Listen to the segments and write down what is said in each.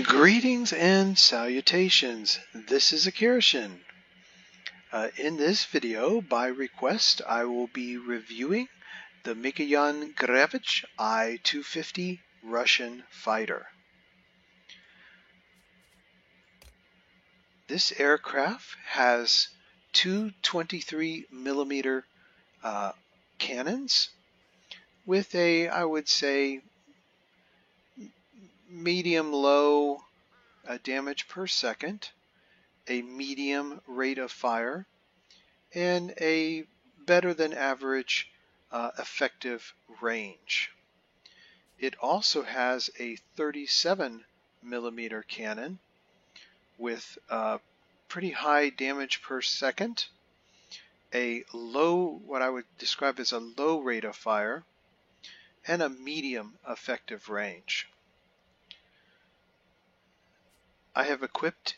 Greetings and salutations. This is Akirishin. In this video, by request, I will be reviewing the Mikoyan Gurevich I-250 Russian fighter. This aircraft has two 23mm cannons with a, I would say, medium-low damage per second, a medium rate of fire, and a better than average effective range. It also has a 37mm cannon with pretty high damage per second, a low, what I would describe as a low rate of fire, and a medium effective range. I have equipped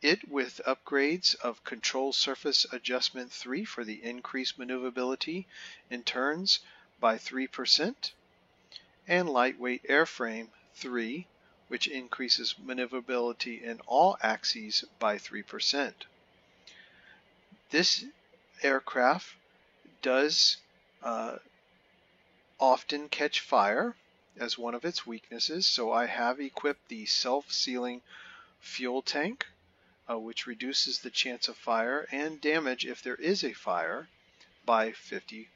it with upgrades of Control Surface Adjustment 3 for the increased maneuverability in turns by 3%, and Lightweight Airframe 3, which increases maneuverability in all axes by 3%. This aircraft does often catch fire as one of its weaknesses, so I have equipped the self-sealing fuel tank, which reduces the chance of fire and damage if there is a fire by 50%.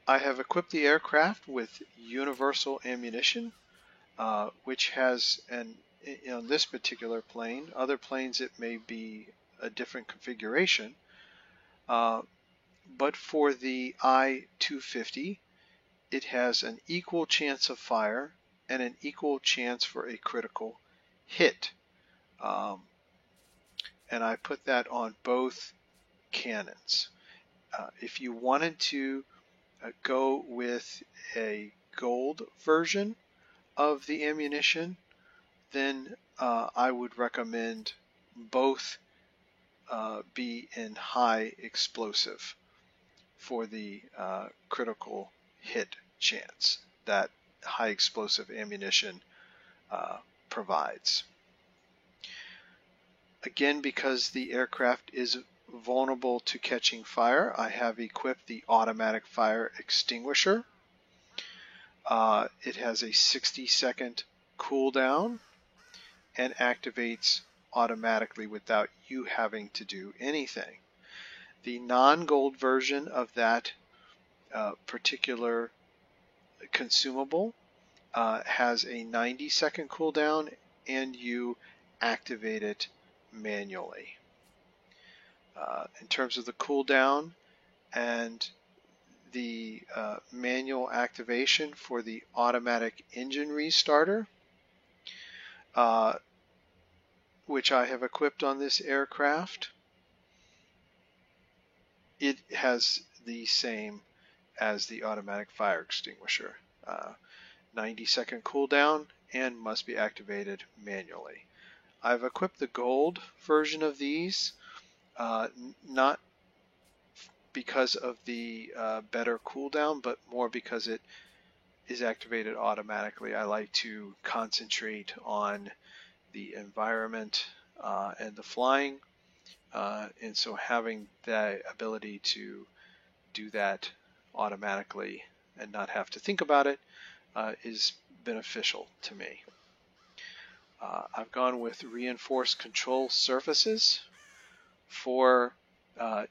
I have equipped the aircraft with universal ammunition, which has, on this particular plane, other planes it may be a different configuration, but for the I-250, it has an equal chance of fire and an equal chance for a critical hit. And I put that on both cannons. If you wanted to go with a gold version of the ammunition, then I would recommend both be in high explosive for the critical hit chance that high explosive ammunition provides. Again, because the aircraft is vulnerable to catching fire, I have equipped the automatic fire extinguisher. It has a 60-second cooldown and activates automatically without you having to do anything. The non-gold version of that particular consumable has a 90-second cooldown, and you activate it manually. In terms of the cooldown and the manual activation for the automatic engine restarter, which I have equipped on this aircraft, it has the same as the automatic fire extinguisher. 90-second cooldown and must be activated manually. I've equipped the gold version of these, not because of the better cooldown, but more because it is activated automatically. I like to concentrate on the environment and the flying, and so having the ability to do that automatically and not have to think about it is beneficial to me. I've gone with reinforced control surfaces for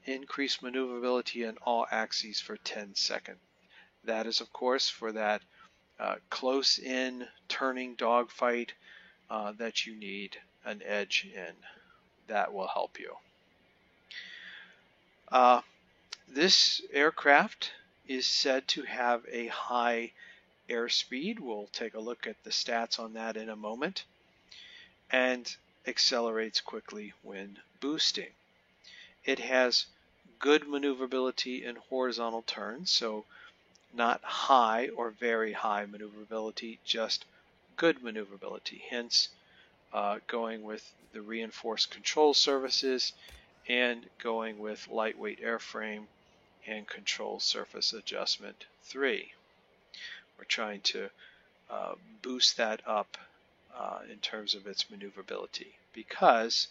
increased maneuverability in all axes for 10 seconds. That is, of course, for that close-in turning dogfight that you need an edge in. That will help you. This aircraft is said to have a high airspeed. We'll take a look at the stats on that in a moment, and accelerates quickly when boosting. It has good maneuverability in horizontal turns, so not high or very high maneuverability, just good maneuverability, hence going with the reinforced control surfaces and going with lightweight airframe and Control Surface Adjustment 3. We're trying to boost that up in terms of its maneuverability, because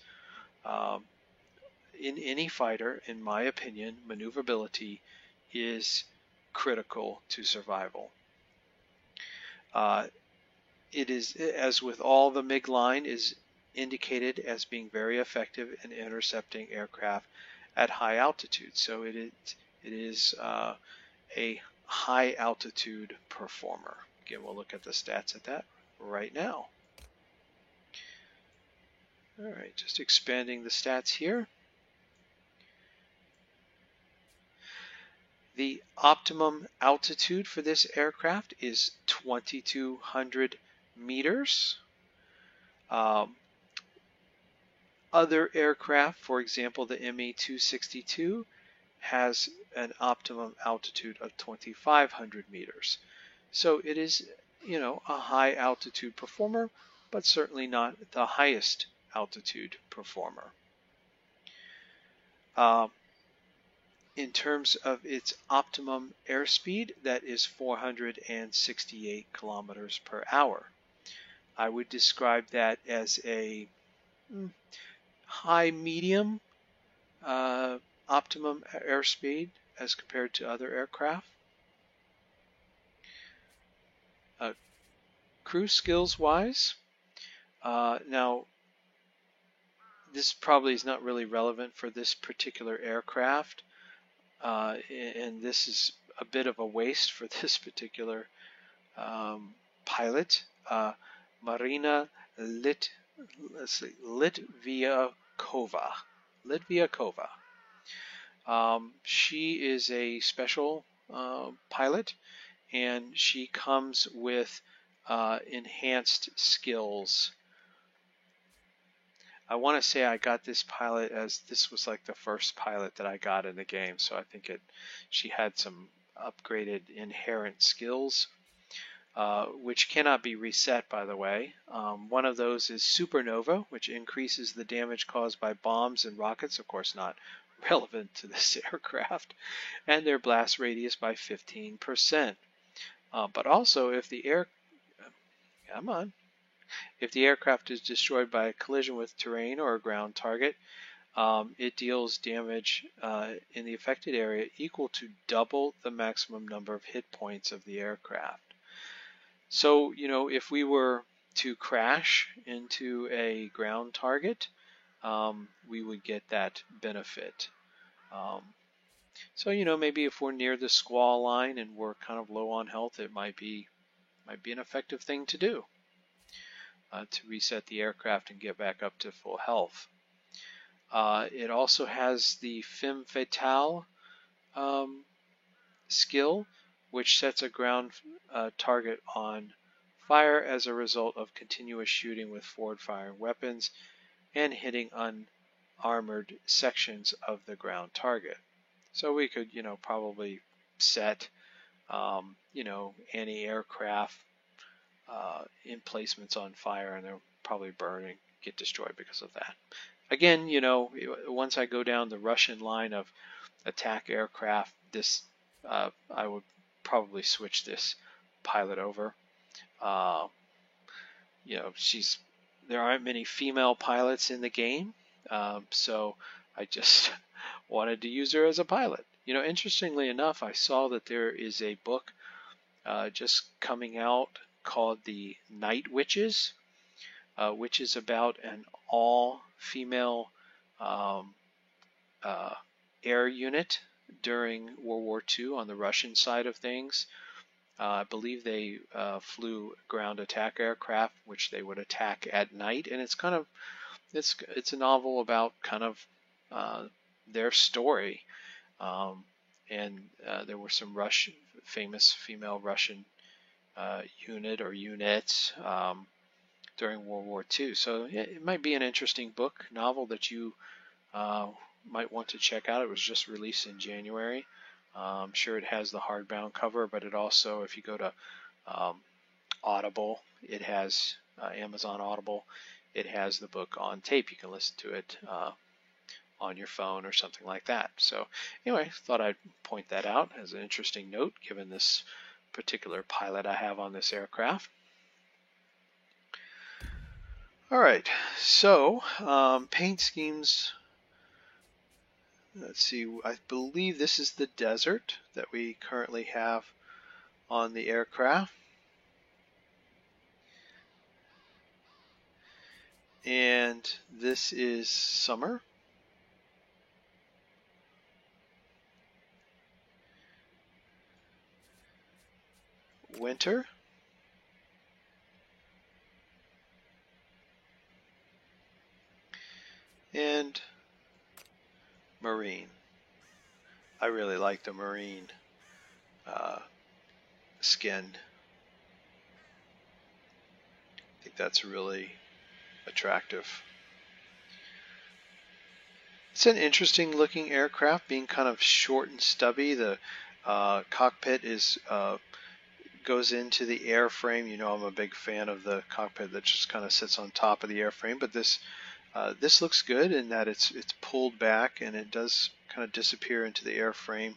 in any fighter, in my opinion, maneuverability is critical to survival. It is, as with all the MiG line, is indicated as being very effective in intercepting aircraft at high altitude. So it is a high altitude performer. Again, we'll look at the stats at that right now. All right, just expanding the stats here. The optimum altitude for this aircraft is 2,200 meters. Other aircraft, for example, the Me-262, has an optimum altitude of 2,500 meters. So it is, a high altitude performer, but certainly not the highest altitude performer. In terms of its optimum airspeed, that is 468 kilometers per hour. I would describe that as a high-medium optimum airspeed as compared to other aircraft. Crew skills-wise, now this probably is not really relevant for this particular aircraft, and this is a bit of a waste for this particular pilot, Marina Litviakova. She is a special pilot, and she comes with enhanced skills. I want to say I got this pilot as this was like the first pilot that I got in the game, so I think she had some upgraded inherent skills, which cannot be reset, by the way. One of those is Supernova, which increases the damage caused by bombs and rockets, of course not relevant to this aircraft, and their blast radius by 15%. But also, if the aircraft is destroyed by a collision with terrain or a ground target, it deals damage in the affected area equal to double the maximum number of hit points of the aircraft. So, if we were to crash into a ground target, we would get that benefit. So, maybe if we're near the squall line and we're kind of low on health, it might be an effective thing to do. To reset the aircraft and get back up to full health. It also has the Femme Fatale skill, which sets a ground target on fire as a result of continuous shooting with forward-firing weapons and hitting unarmored sections of the ground target. So we could, probably set, anti-aircraft emplacements on fire, and they'll probably burn and get destroyed because of that. Again, once I go down the Russian line of attack aircraft, I would probably switch this pilot over. There aren't many female pilots in the game, so I just wanted to use her as a pilot. Interestingly enough, I saw that there is a book just coming out called The Night Witches, which is about an all-female air unit during World War II on the Russian side of things. I believe they flew ground attack aircraft, which they would attack at night, and it's a novel about kind of their story. And there were some famous female Russian unit or units during World War II. So it might be an interesting novel that you might want to check out. It was just released in January. I'm sure it has the hardbound cover, but it also, if you go to Audible, it has Amazon Audible, it has the book on tape. You can listen to it on your phone or something like that. So anyway, thought I'd point that out as an interesting note given this particular pilot I have on this aircraft. All right, so paint schemes. Let's see, I believe this is the desert that we currently have on the aircraft. And this is summer. Winter. And marine. I really like the marine skin. I think that's really attractive. It's an interesting looking aircraft, being kind of short and stubby. The cockpit is goes into the airframe. You know, I'm a big fan of the cockpit that just kind of sits on top of the airframe, but this looks good in that it's pulled back and it does kind of disappear into the airframe,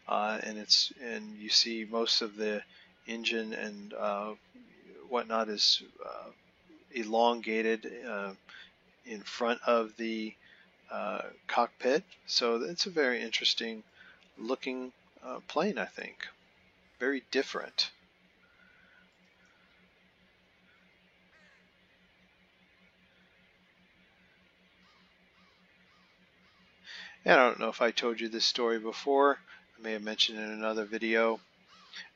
and you see most of the engine and whatnot is elongated in front of the cockpit. So it's a very interesting looking plane, I think. Very different. And I don't know if I told you this story before. I may have mentioned it in another video.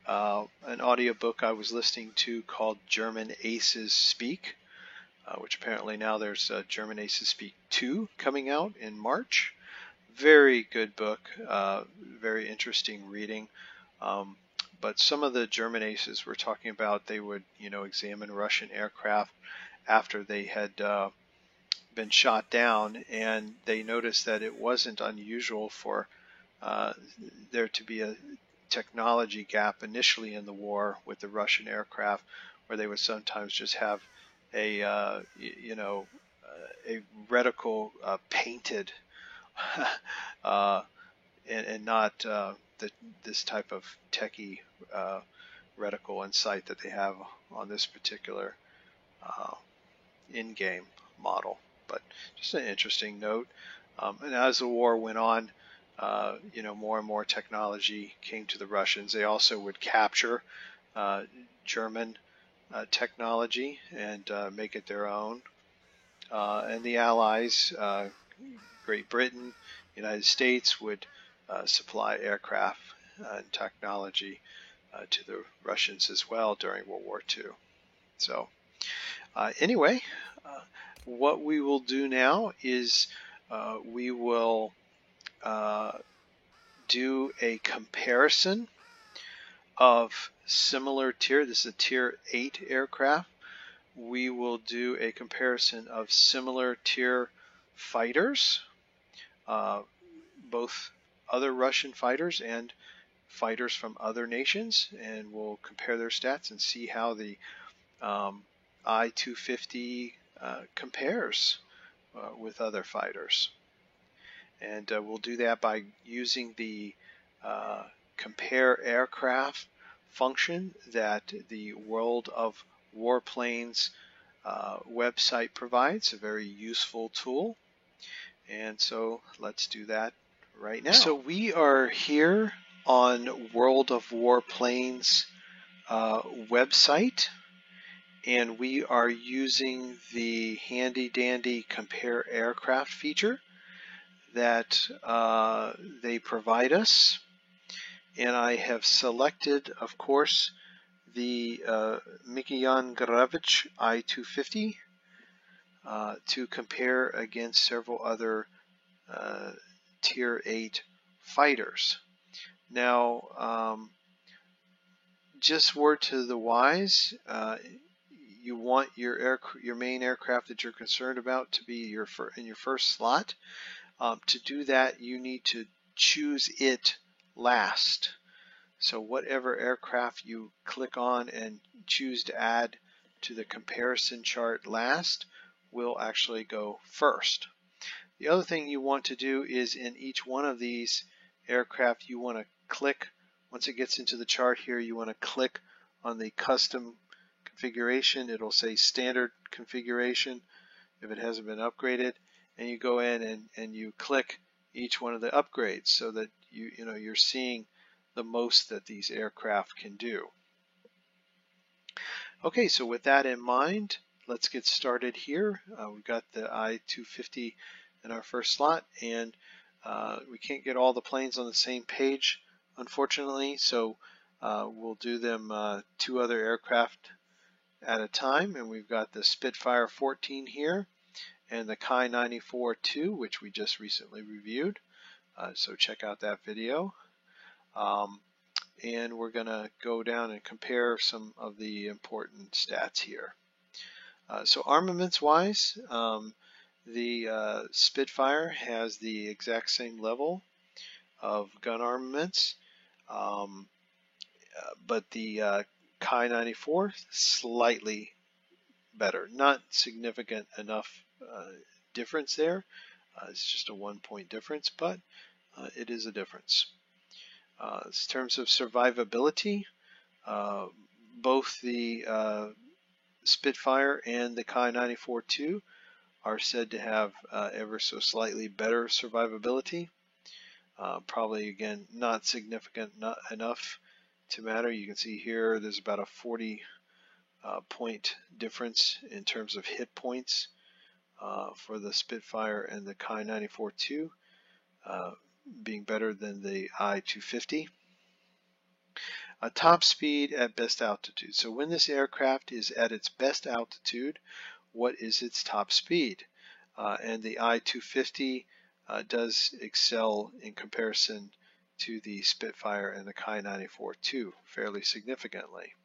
An audiobook I was listening to called German Aces Speak, which apparently now there's German Aces Speak 2 coming out in March. Very good book, very interesting reading. But some of the German aces were talking about they would, examine Russian aircraft after they had been shot down, and they noticed that it wasn't unusual for there to be a technology gap initially in the war with the Russian aircraft, where they would sometimes just have a reticle painted and not this type of techie reticle and sight that they have on this particular in-game model. But just an interesting note. And as the war went on, more and more technology came to the Russians. They also would capture German technology and make it their own. And the Allies, Great Britain, United States, would supply aircraft and technology to the Russians as well during World War II. So anyway, what we will do now is we will do a comparison of similar tier. This is a tier 8 aircraft. We will do a comparison of similar tier fighters, both other Russian fighters and fighters from other nations, and we'll compare their stats and see how the I-250 compares with other fighters. And we'll do that by using the compare aircraft function that the World of Warplanes website provides, a very useful tool. And so let's do that right now. So we are here on World of Warplanes website, and we are using the handy dandy compare aircraft feature that they provide us. And I have selected, of course, the Mikoyan Gurevich I-250 to compare against several other Tier 8 fighters. Now, just word to the wise, you want your main aircraft that you're concerned about to be in your first slot. To do that, you need to choose it last. So whatever aircraft you click on and choose to add to the comparison chart last will actually go first. The other thing you want to do is in each one of these aircraft, you want to click, once it gets into the chart here, you want to click on the custom configuration. It'll say standard configuration if it hasn't been upgraded, and you go in and you click each one of the upgrades so that you're seeing the most that these aircraft can do. Okay, so with that in mind, let's get started here. We've got the I-250 in our first slot, and we can't get all the planes on the same page, unfortunately, so we'll do them 2 other aircraft at a time. And we've got the Spitfire 14 here and the Kai 94-2, which we just recently reviewed, so check out that video. And we're going to go down and compare some of the important stats here. So armaments wise, the Spitfire has the exact same level of gun armaments, but the Kai 94 slightly better. Not significant enough difference there. It's just a 1-point difference, but it is a difference. In terms of survivability, both the Spitfire and the Kai 94-2 are said to have ever so slightly better survivability. Probably, again, not significant enough to matter. You can see here there's about a 40-point difference in terms of hit points for the Spitfire and the Kai 94-2, being better than the I-250. Top speed at best altitude. So when this aircraft is at its best altitude, what is its top speed? And the I-250 does excel in comparison to the Spitfire and the Kai 94-2 fairly significantly.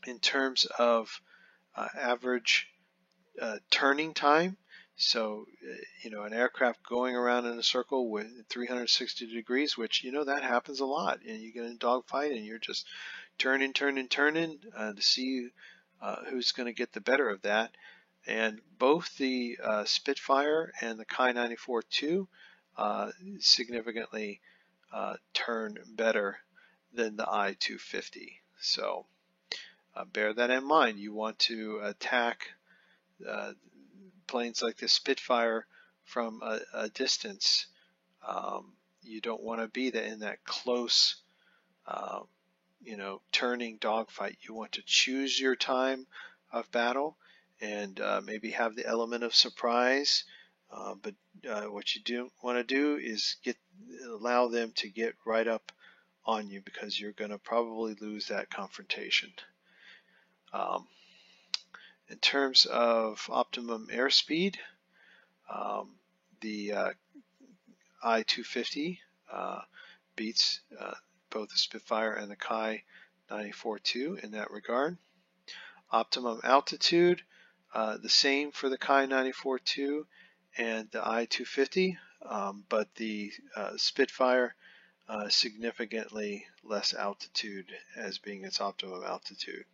In terms of average turning time, so an aircraft going around in a circle with 360 degrees, which that happens a lot, and you get in a dogfight and you're just turning to see who's going to get the better of that. And both the Spitfire and the Kai 94-2 significantly turn better than the I-250. So bear that in mind. You want to attack planes like the Spitfire from a distance. You don't want to be in that close, turning dogfight. You want to choose your time of battle and maybe have the element of surprise. But what you do want to do is allow them to get right up on you, because you're going to probably lose that confrontation. In terms of optimum airspeed, the I-250 beats both the Spitfire and the Kai 94-2 in that regard. Optimum altitude, the same for the Kai 94-2 and the I-250, but the Spitfire significantly less altitude as being its optimum altitude.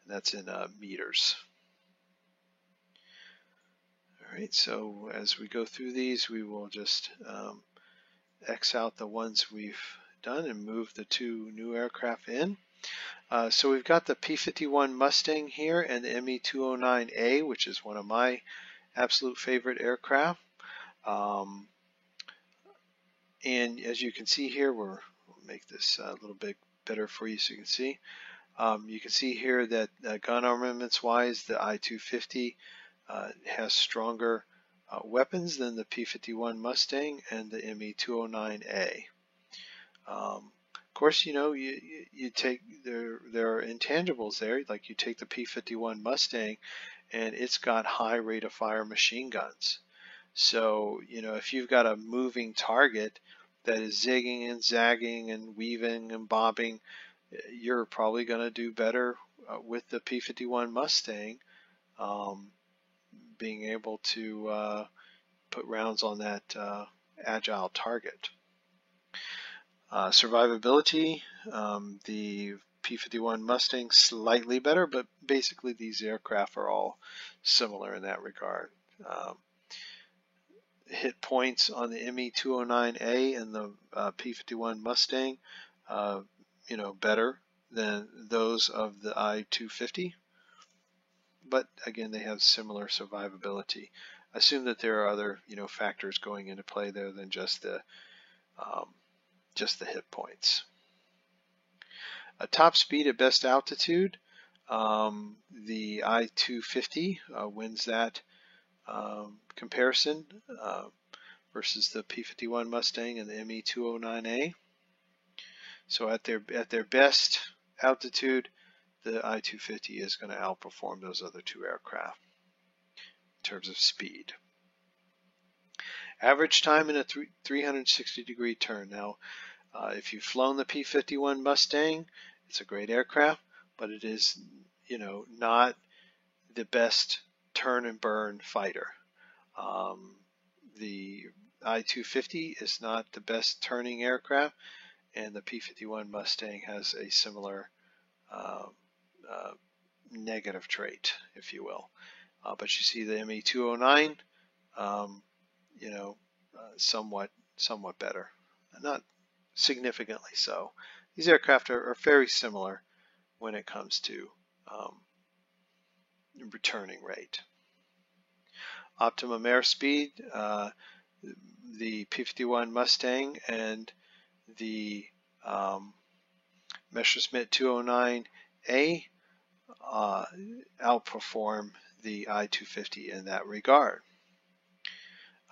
And that's in meters. All right, so as we go through these, we will just X out the ones we've done and move the 2 new aircraft in. So we've got the P-51 Mustang here and the ME-209A, which is one of my absolute favorite aircraft. And as you can see here, we'll make this a little bit better for you so you can see. You can see here that gun armaments wise, the I-250 has stronger weapons than the P-51 Mustang and the ME-209A. Of course, you take there are intangibles there, like you take the P-51 Mustang and it's got high rate of fire machine guns. So, if you've got a moving target that is zigging and zagging and weaving and bobbing, you're probably going to do better with the P-51 Mustang, being able to put rounds on that agile target. Survivability, the P-51 Mustang slightly better, but basically these aircraft are all similar in that regard. Hit points on the ME-209A and the P-51 Mustang, better than those of the I-250. But again, they have similar survivability. Assume that there are other, factors going into play there than just the hit points. Top speed at best altitude, the I-250 wins that comparison versus the P-51 Mustang and the ME-209A. So at their best altitude, the I-250 is going to outperform those other two aircraft in terms of speed. Average time in a 360-degree turn. Now, if you've flown the P-51 Mustang, it's a great aircraft, but it is, not the best turn and burn fighter. The I-250 is not the best turning aircraft, and the P-51 Mustang has a similar negative trait, if you will. But you see the ME-209, somewhat better, not significantly so. These aircraft are very similar when it comes to returning rate. Optimum airspeed, the P-51 Mustang and the Messerschmitt 209A outperform the I-250 in that regard.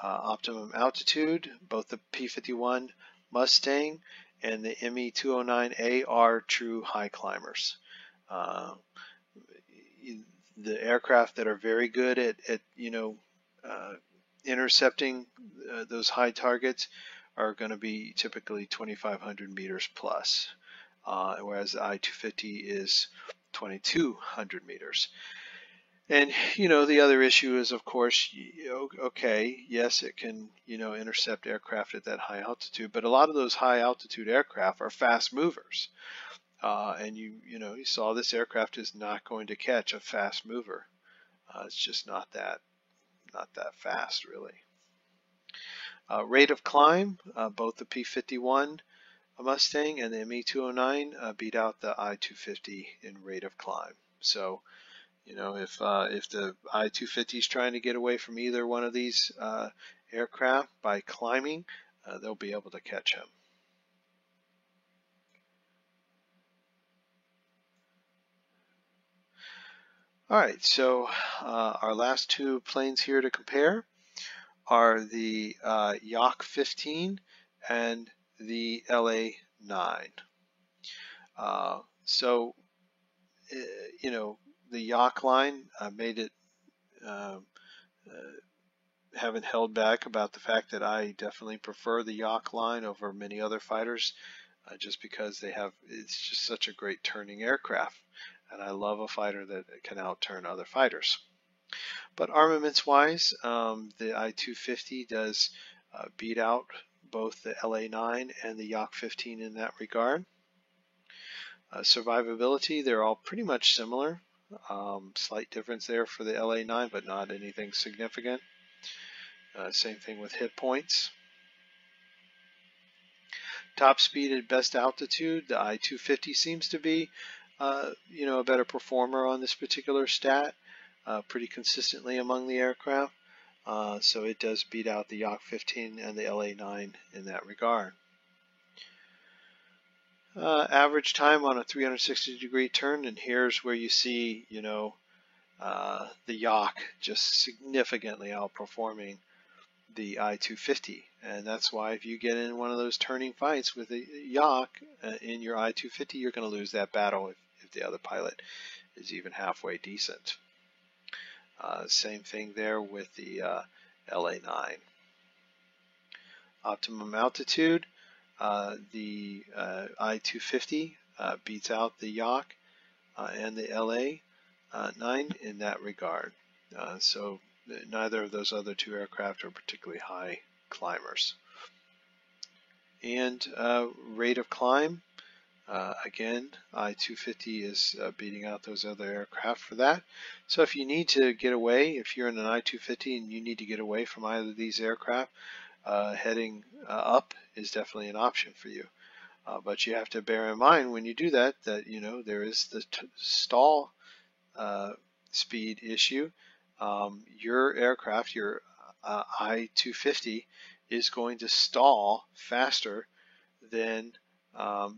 Optimum altitude, both the P-51 Mustang and the ME-209A are true high climbers. The aircraft that are very good at intercepting those high targets are going to be typically 2,500 meters plus, whereas the I-250 is 2,200 meters. And, the other issue is, of course, okay, yes, it can, intercept aircraft at that high altitude, but a lot of those high altitude aircraft are fast movers. And you saw this aircraft is not going to catch a fast mover. It's just not that fast, really. Rate of climb, both the P-51 Mustang and the ME-209 beat out the I-250 in rate of climb. So, if the I-250 is trying to get away from either one of these aircraft by climbing, they'll be able to catch him. All right, so our last two planes here to compare are the YAC-15 and the LA-9. The YAC line made it, haven't held back about the fact that I definitely prefer the YAC line over many other fighters, just because it's just such a great turning aircraft. And I love a fighter that can outturn other fighters. But armaments-wise, the I-250 does beat out both the LA-9 and the YAC-15 in that regard. Survivability, they're all pretty much similar. Slight difference there for the LA-9, but not anything significant. Same thing with hit points. Top speed at best altitude, the I-250 seems to be a better performer on this particular stat, pretty consistently among the aircraft. So it does beat out the YAC-15 and the LA-9 in that regard. Average time on a 360-degree turn, and here's where you see, the YAC just significantly outperforming the I-250, and that's why if you get in one of those turning fights with the YAC in your I-250, you're going to lose that battle if the other pilot is even halfway decent. Same thing there with the LA-9. Optimum altitude, the I-250 beats out the YAC and the LA-9 in that regard. So neither of those other two aircraft are particularly high climbers. And rate of climb, Again, I-250 is beating out those other aircraft for that. So if you need to get away, if you're in an I-250 and you need to get away from either of these aircraft, heading up is definitely an option for you. But you have to bear in mind when you do that, you know, there is the stall speed issue. Your aircraft, your I-250, is going to stall faster than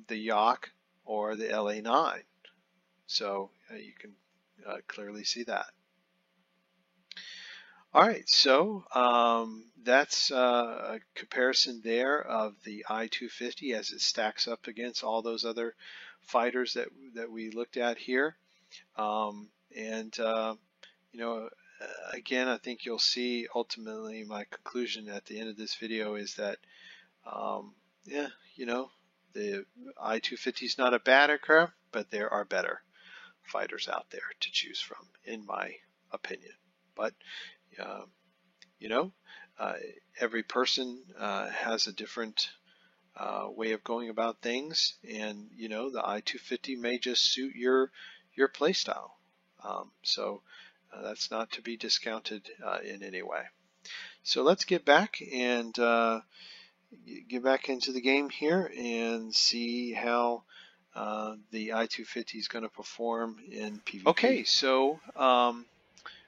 the Yak or the LA-9. So you can clearly see that. All right, so that's a comparison there of the I-250 as it stacks up against all those other fighters that we looked at here. You know, again, I think you'll see ultimately my conclusion at the end of this video is that, yeah, you know, the I-250 is not a bad aircraft, but there are better fighters out there to choose from, in my opinion. But you know, every person has a different way of going about things, and you know, the I-250 may just suit your play style. So that's not to be discounted in any way. So let's get back and get back into the game here and see how the I-250 is going to perform in PvP. Okay, so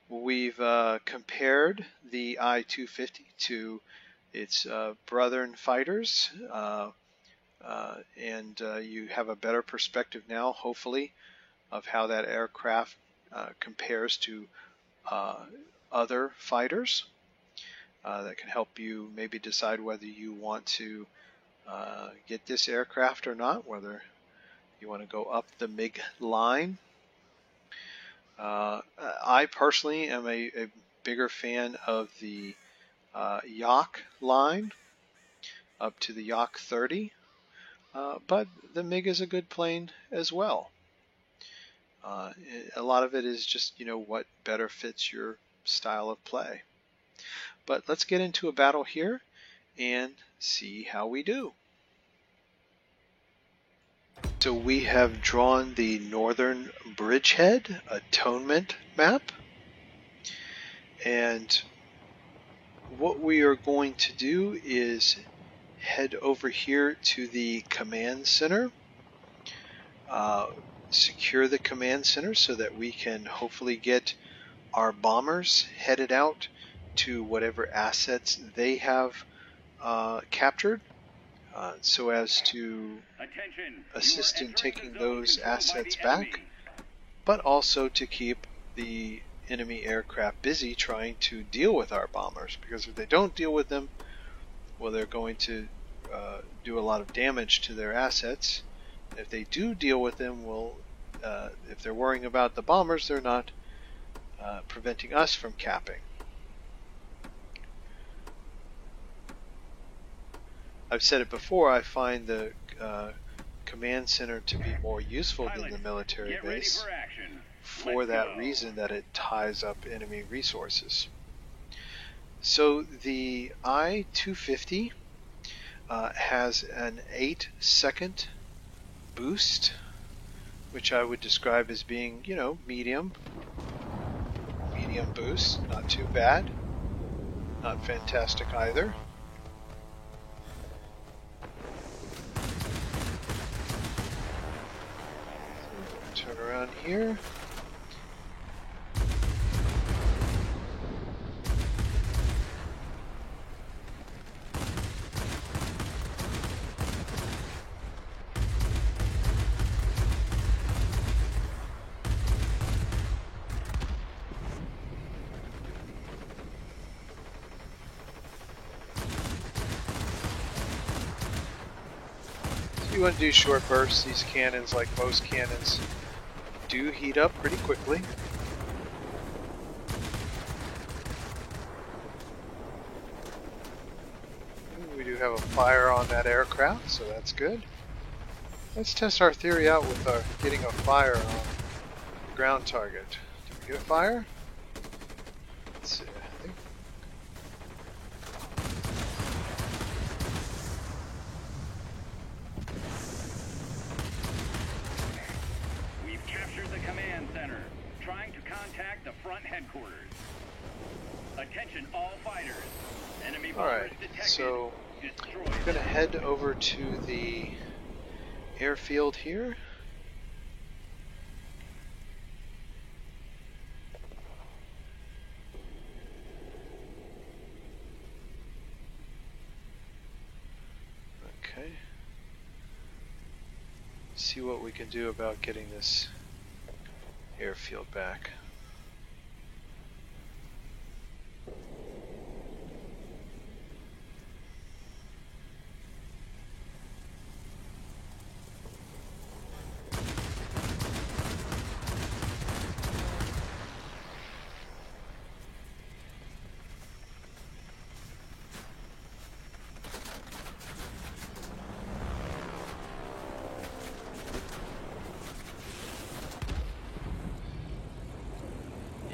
we've compared the I-250 to its brethren fighters, and you have a better perspective now, hopefully, of how that aircraft compares to other fighters. That can help you maybe decide whether you want to get this aircraft or not, whether you want to go up the MiG line. I personally am a bigger fan of the Yak line up to the Yak 30, but the MiG is a good plane as well. A lot of it is just, you know, what better fits your style of play. But let's get into a battle here and see how we do. So we have drawn the Northern Bridgehead Atonement map, and what we are going to do is head over here to the command center, secure the command center so that we can hopefully get our bombers headed out to whatever assets they have captured, so as to assist in taking those assets back, but also to keep the enemy aircraft busy trying to deal with our bombers, because if they don't deal with them, well, they're going to do a lot of damage to their assets. If they do deal with them, well, if they're worrying about the bombers, they're not preventing us from capping. I've said it before, I find the command center to be more useful than the military base for that reason, that it ties up enemy resources. So the I-250 has an 8-second boost, which I would describe as being, you know, medium boost, not too bad, not fantastic either. Turn around here. You want to do short bursts. These cannons, like most cannons, do heat up pretty quickly. We do have a fire on that aircraft, so that's good. Let's test our theory out with our getting a fire on the ground target. Did we get a fire? Let's see. I think. Alright, so we're going to head over to the airfield here. Okay. See what we can do about getting this airfield back.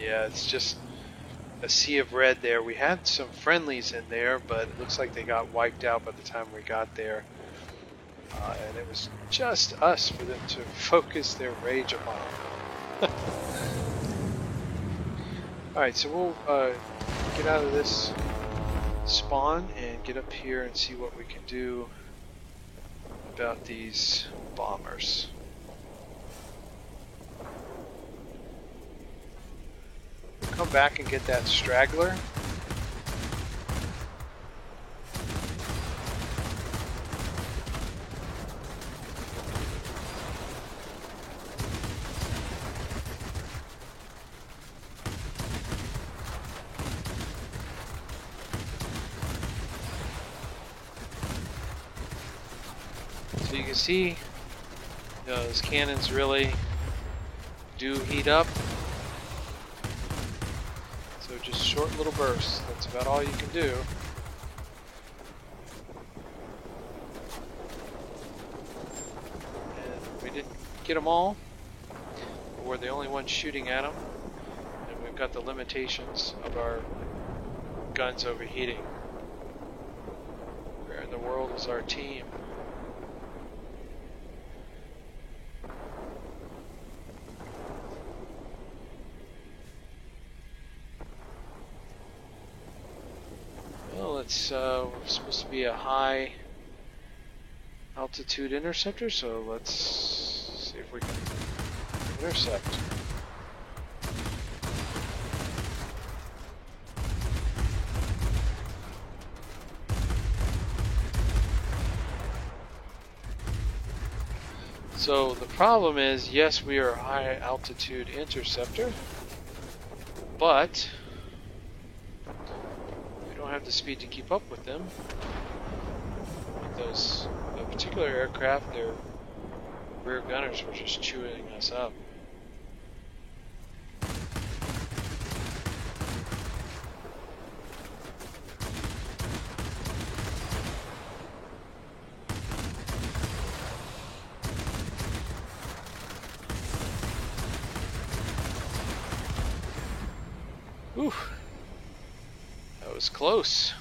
Yeah, it's just a sea of red there. We had some friendlies in there, but it looks like they got wiped out by the time we got there. And it was just us for them to focus their rage upon. Alright, so we'll get out of this spawn and get up here and see what we can do about these bombers. Come back and get that straggler. So you can see those cannons really do heat up. So just short little bursts, that's about all you can do. And we didn't get them all, but we're the only ones shooting at them. And we've got the limitations of our guns overheating. Where in the world is our team? We're supposed to be a high altitude interceptor, so let's see if we can intercept. So the problem is, yes, we are a high altitude interceptor, but have the speed to keep up with them. With those particular aircraft, their rear gunners were just chewing us up. Whew. That was close.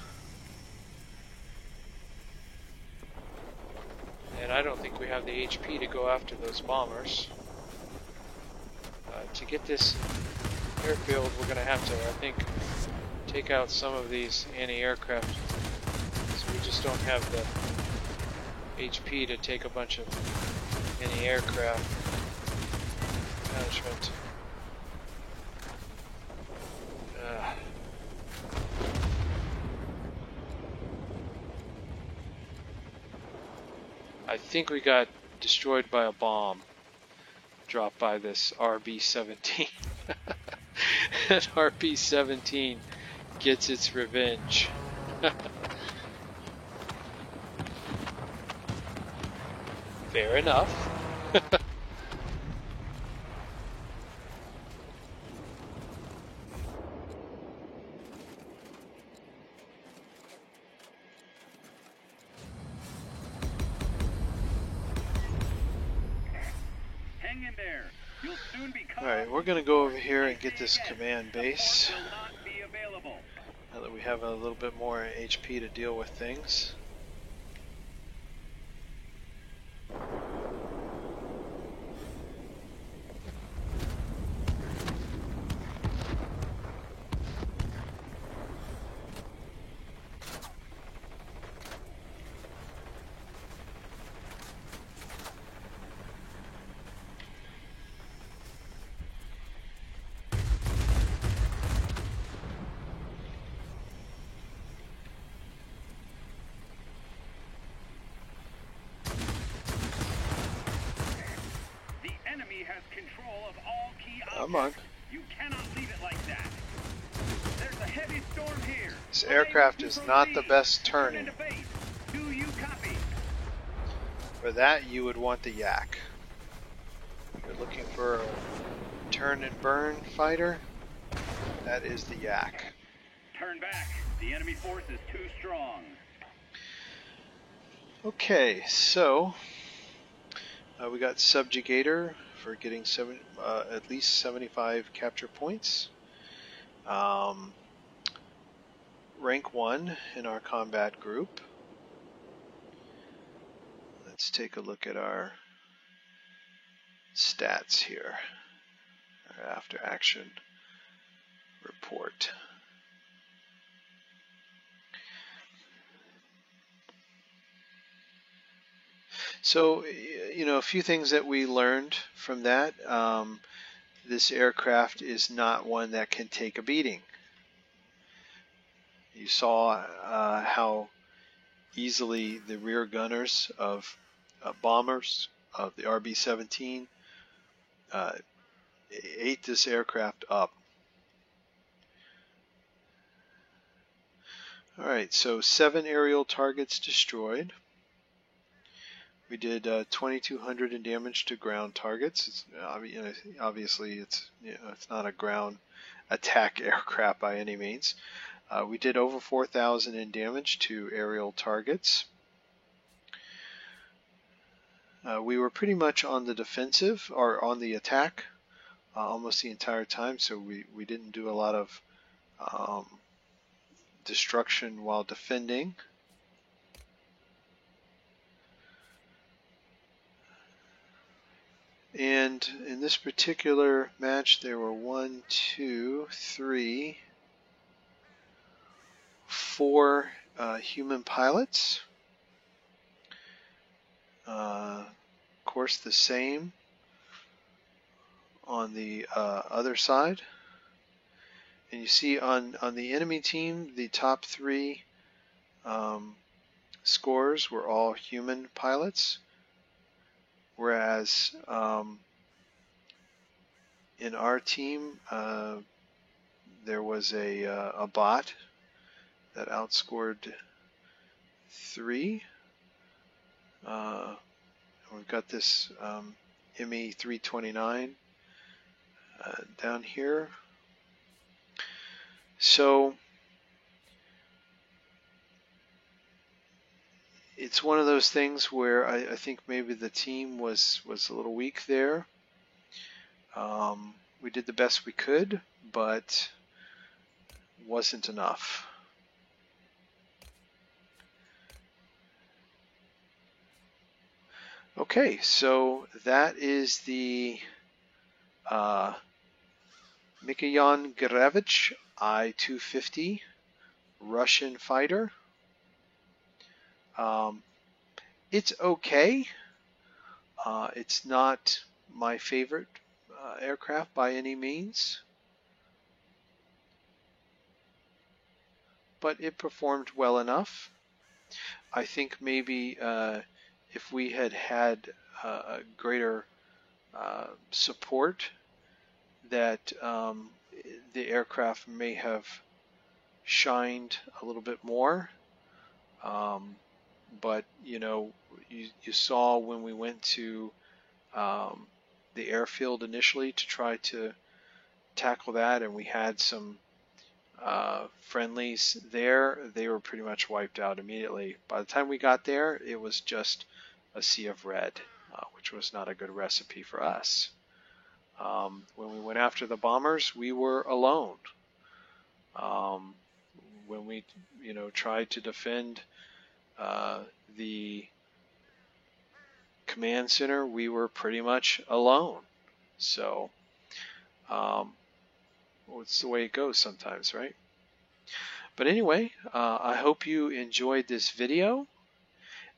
And I don't think we have the HP to go after those bombers. To get this airfield, we're going to have to, I think, take out some of these anti-aircraft. So we just don't have the HP to take a bunch of anti-aircraft management. I think we got destroyed by a bomb dropped by this RB-17. That RB-17 gets its revenge. Fair enough. Alright, we're going to go over here and get this command base. Now that we have a little bit more HP to deal with things. Come on. You cannot leave it like that. There's a heavy storm here. This aircraft is not the best turning. Do you copy? For that, you would want the Yak. If you're looking for a turn and burn fighter, that is the Yak. Turn back. The enemy force is too strong. Okay, so we got Subjugator for getting at least 75 capture points. Rank 1 in our combat group. Let's take a look at our stats here. Our after action report. So, you know, a few things that we learned from that. This aircraft is not one that can take a beating. You saw how easily the rear gunners of bombers of the RB-17 ate this aircraft up. Alright, so 7 aerial targets destroyed. We did 2,200 in damage to ground targets. It's, obviously, it's not a ground attack aircraft by any means. We did over 4,000 in damage to aerial targets. We were pretty much on the defensive or on the attack almost the entire time, so we didn't do a lot of destruction while defending. And in this particular match, there were 1, 2, 3, 4 human pilots. Of course, the same on the other side. And you see on the enemy team, the top 3 scores were all human pilots. Whereas in our team, there was a bot that outscored 3. We've got this ME329 down here. So it's one of those things where I think maybe the team was a little weak there. We did the best we could, but wasn't enough. Okay, so that is the Mikoyan Gurevich I-250 Russian fighter. It's okay. It's not my favorite aircraft by any means, but it performed well enough. I think maybe if we had had a greater support, that the aircraft may have shined a little bit more. But you know, you saw when we went to the airfield initially to try to tackle that, and we had some friendlies there, they were pretty much wiped out immediately. By the time we got there, it was just a sea of red, which was not a good recipe for us. When we went after the bombers, we were alone. When we, tried to defend the command center, we were pretty much alone. So, it's the way it goes sometimes, right? But anyway, I hope you enjoyed this video,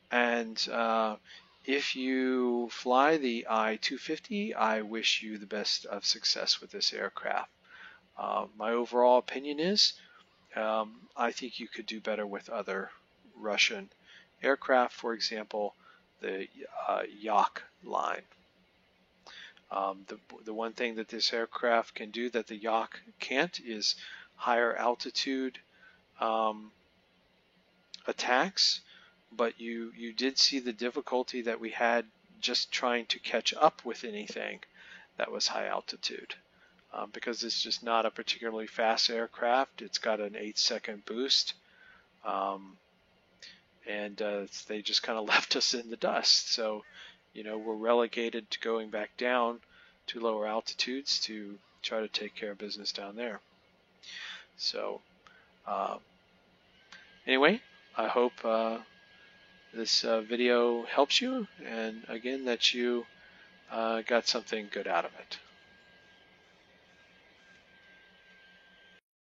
and if you fly the I-250, I wish you the best of success with this aircraft. My overall opinion is I think you could do better with other Russian aircraft, for example, the Yak line. The one thing that this aircraft can do that the Yak can't is higher altitude attacks, but you did see the difficulty that we had just trying to catch up with anything that was high altitude. Because it's just not a particularly fast aircraft. It's got an 8-second boost, and they just kind of left us in the dust. So, we're relegated to going back down to lower altitudes to try to take care of business down there. So, anyway, I hope this video helps you, and again, that you got something good out of it.